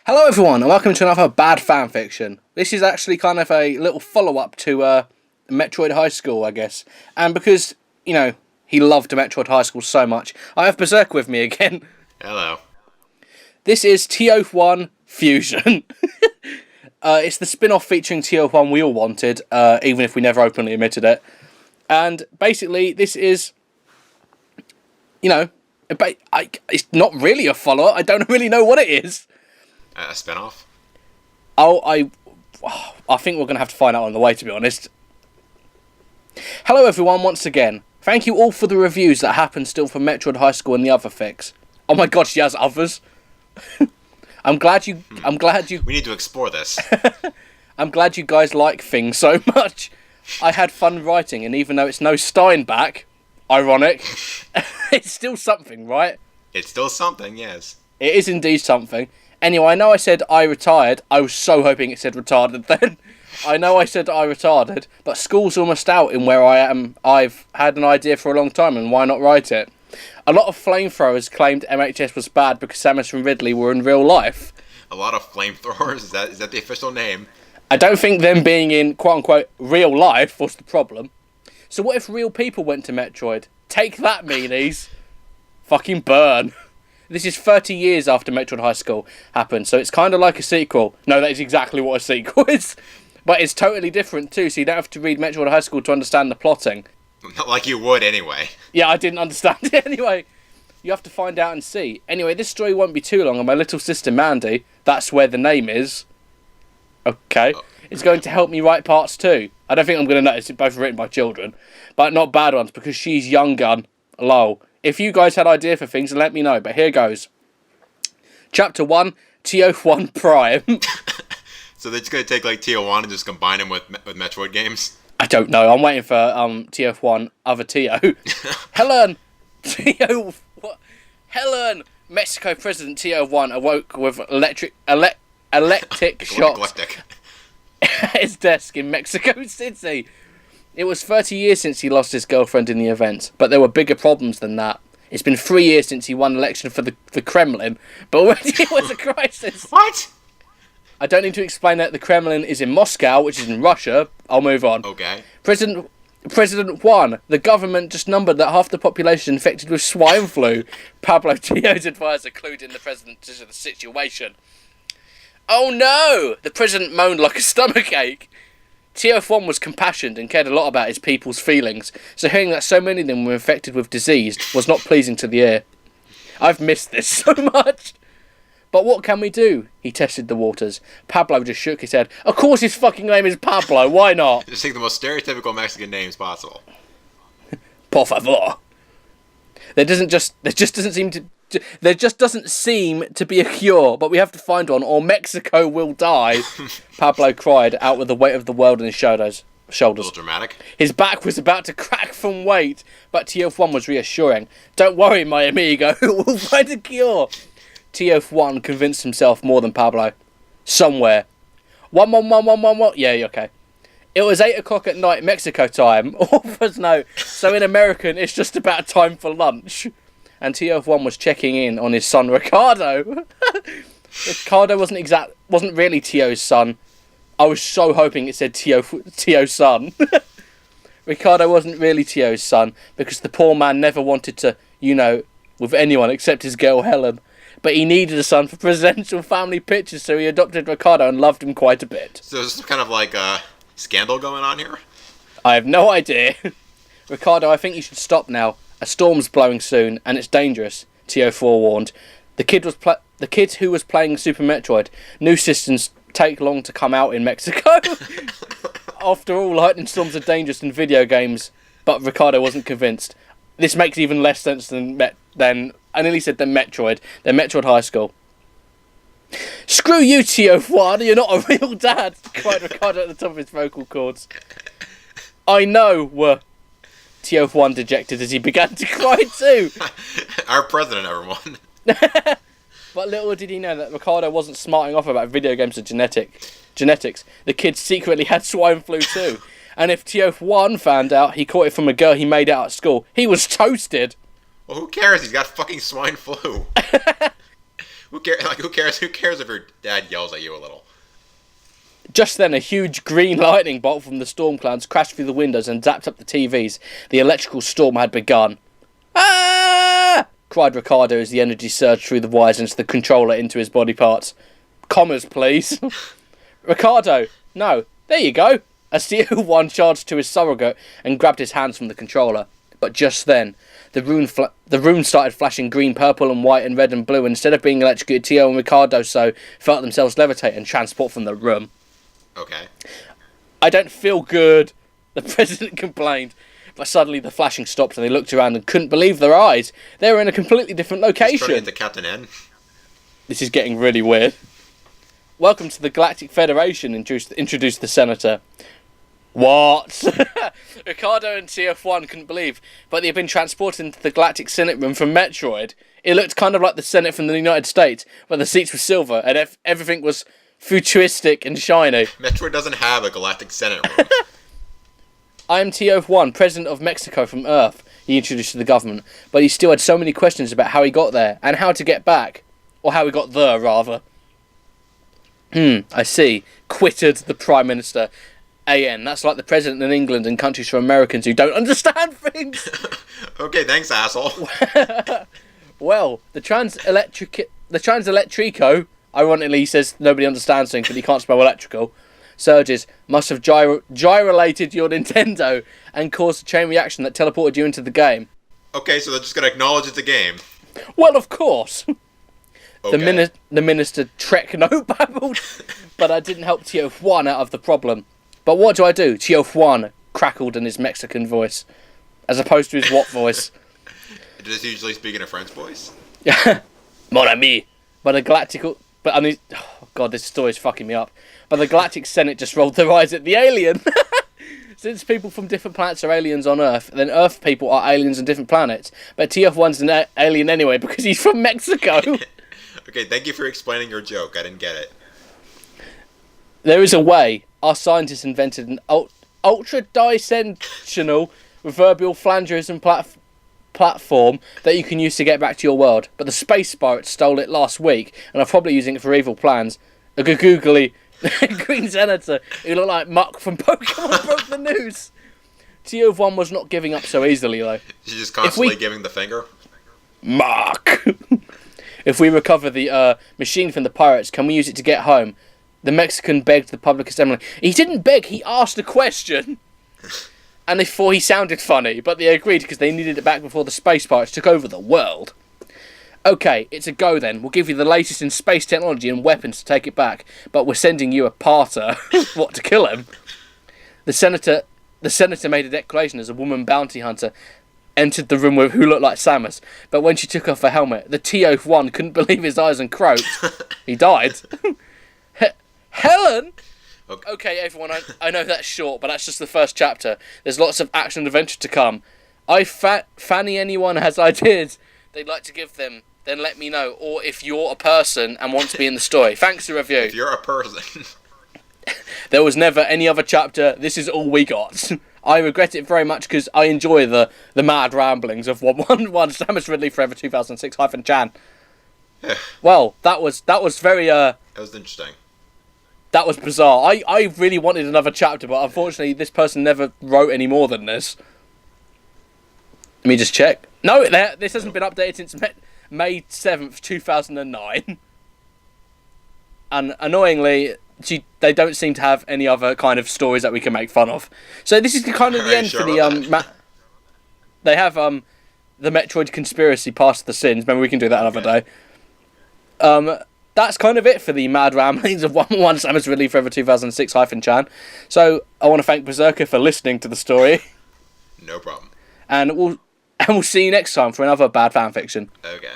Hello everyone and welcome to another bad fanfiction. This is actually kind of a little follow-up to Metroid High School, I guess. And because, he loved Metroid High School so much, I have Berserk with me again. Hello. This is TO1 Fusion. It's the spin-off featuring TO1 we all wanted, even if we never openly admitted it. And basically, this is, it's not really a follow-up. I don't really know what it is. A spin-off? I think we're going to have to find out on the way, to be honest. Hello everyone, once again. Thank you all for the reviews that happen still for Metroid High School and the other fics. Oh my god, she has others. I'm glad you... We need to explore this. I'm glad you guys like things so much. I had fun writing, and even though it's no Steinbach, ironic, it's still something, right? It's still something, yes. It is indeed something. Anyway, I know I said I retired. I was so hoping it said retarded then. I know I said I retarded, but school's almost out in where I am. I've had an idea for a long time, and why not write it? A lot of flamethrowers claimed MHS was bad because Samus and Ridley were in real life. A lot of flamethrowers? Is that the official name? I don't think them being in quote-unquote real life was the problem. So what if real people went to Metroid? Take that, meanies. Fucking burn. This is 30 years after Metroid High School happened, so it's kind of like a sequel. No, that is exactly what a sequel is. But it's totally different too, so you don't have to read Metroid High School to understand the plotting. Not like you would anyway. Yeah, I didn't understand it anyway. You have to find out and see. Anyway, this story won't be too long, and my little sister Mandy, that's where the name is, okay, is going to help me write parts too. I don't think I'm going to notice it, both written by children, but not bad ones, because she's young gun. Lol. If you guys had idea for things, let me know. But here goes. Chapter 1, TO1 Prime. So they're just going to take like TO1 and just combine them with Metroid games? I don't know. I'm waiting for TF1 other TO. Helen! What? Helen! Mexico President TO1 awoke with electric shocks at his desk in Mexico City. It was 30 years since he lost his girlfriend in the event, but there were bigger problems than that. It's been 3 years since he won an election for the Kremlin, but already it was a crisis. What? I don't need to explain that the Kremlin is in Moscow, which is in Russia. I'll move on. Okay. President Juan, the government just numbered that half the population infected with swine flu. Pablo Tio's advisor clued in the president to the situation. Oh no! The president moaned like a stomachache. TF1 was compassionate and cared a lot about his people's feelings, so hearing that so many of them were infected with disease was not pleasing to the ear. I've missed this so much. But what can we do? He tested the waters. Pablo just shook his head. Of course his fucking name is Pablo, why not? Just take the most stereotypical Mexican names possible. Por favor. There just doesn't seem to be a cure, but we have to find one, or Mexico will die. Pablo cried, out with the weight of the world on his shoulders. A little dramatic. His back was about to crack from weight, but TF1 was reassuring. Don't worry, my amigo, we'll find a cure. TF1 convinced himself more than Pablo. Somewhere. One. Yeah, okay. It was 8 o'clock at night Mexico time. Author's note. So in American, it's just about time for lunch. And TF1 was checking in on his son Ricardo. Ricardo wasn't really Tio's son. I was so hoping it said Tio's son. Ricardo wasn't really Tio's son because the poor man never wanted to, with anyone except his girl Helen. But he needed a son for presidential family pictures, so he adopted Ricardo and loved him quite a bit. So is this kind of like a scandal going on here? I have no idea. Ricardo, I think you should stop now. A storm's blowing soon, and it's dangerous, Tio forewarned. The kid who was playing Super Metroid. New systems take long to come out in Mexico. After all, lightning storms are dangerous in video games, but Ricardo wasn't convinced. This makes even less sense than I nearly said than Metroid High School. Screw you, Tio Juan, you're not a real dad, cried Ricardo at the top of his vocal cords. I know, Tio Juan dejected as he began to cry too. Our president never won. But little did he know that Ricardo wasn't smarting off about video games or genetics. The kid secretly had swine flu too. And if Tio Juan found out he caught it from a girl he made out at school, he was toasted. Well, who cares? He's got fucking swine flu. Who cares? Like, who cares? Who cares if your dad yells at you a little? Just then, a huge green lightning bolt from the storm clouds crashed through the windows and zapped up the TVs. The electrical storm had begun. Ah! Cried Ricardo as the energy surged through the wires into the controller into his body parts. Commas, please. Ricardo, no. There you go. As CO1 charged to his surrogate and grabbed his hands from the controller. But just then, the room started flashing green, purple and white and red and blue. Instead of being electrocuted, Tio and Ricardo felt themselves levitate and transport from the room. Okay. I don't feel good, the president complained. But suddenly the flashing stopped and they looked around and couldn't believe their eyes. They were in a completely different location. Turning into Captain N. This is getting really weird. Welcome to the Galactic Federation, introduced the senator. What? Ricardo and TF1 couldn't believe, but they had been transported into the Galactic Senate room from Metroid. It looked kind of like the Senate from the United States, but the seats were silver and everything was futuristic and shiny. Metroid doesn't have a Galactic Senate room. I am TF1, President of Mexico from Earth, he introduced to the government, but he still had so many questions about how he got there, and how to get back. Or how he got there, rather. I see. Quitted the Prime Minister. AN, that's like the President in England and countries for Americans who don't understand things. Okay, thanks, asshole. Well, the Trans-Electrico, ironically he says nobody understands things, but he can't spell electrical, surges must have gyrated your Nintendo and caused a chain reaction that teleported you into the game. Okay, so they're just going to acknowledge it's a game. Well, of course. Okay. The minister Trekno babbled, but I didn't help TF1 out of the problem. But what do? TF1 crackled in his Mexican voice, as opposed to his what voice? Does he usually speak in a French voice? Mon ami. But oh god, this story's fucking me up. But the Galactic Senate just rolled their eyes at the alien. Since people from different planets are aliens on Earth, then Earth people are aliens on different planets. But TF1's an alien anyway because he's from Mexico. Okay, thank you for explaining your joke. I didn't get it. There is a way. Our scientists invented an ultra-dimensional reverberal flangerism platform that you can use to get back to your world. But the space pirates stole it last week and are probably using it for evil plans. A googly green senator who looked like Muck from Pokemon broke the news. TO1 was not giving up so easily, though. She's just constantly giving the finger? Muck! If we recover the machine from the pirates, can we use it to get home? The Mexican begged the public assembly. He didn't beg, he asked a question. And they thought he sounded funny, but they agreed because they needed it back before the space pirates took over the world. Okay, it's a go then. We'll give you the latest in space technology and weapons to take it back, but we're sending you a parter. What, to kill him? The senator made a declaration as a woman bounty hunter entered the room who looked like Samus, but when she took off her helmet, the TO1 couldn't believe his eyes and croaked. He died. Helen? Okay, everyone, I know that's short, but that's just the first chapter. There's lots of action and adventure to come. Fanny anyone has ideas they'd like to give them, then let me know. Or if you're a person and want to be in the story. Thanks for the review. If you're a person. There was never any other chapter. This is all we got. I regret it very much because I enjoy the mad ramblings of one Samus Ridley Forever 2006-Chan. Well, that was very That was interesting. That was bizarre. I really wanted another chapter, but unfortunately this person never wrote any more than this. Let me just check. No, this hasn't been updated since May 7th, 2009. And annoyingly, they don't seem to have any other kind of stories that we can make fun of. So this is kind of the end for the... they have the Metroid Conspiracy Past the Sins. Maybe we can do that another day. That's kind of it for the mad ramblings of 111 Samus Ridley Forever 2006-Chan. So I want to thank Berserker for listening to the story. No problem. And we'll see you next time for another bad fanfiction. Okay.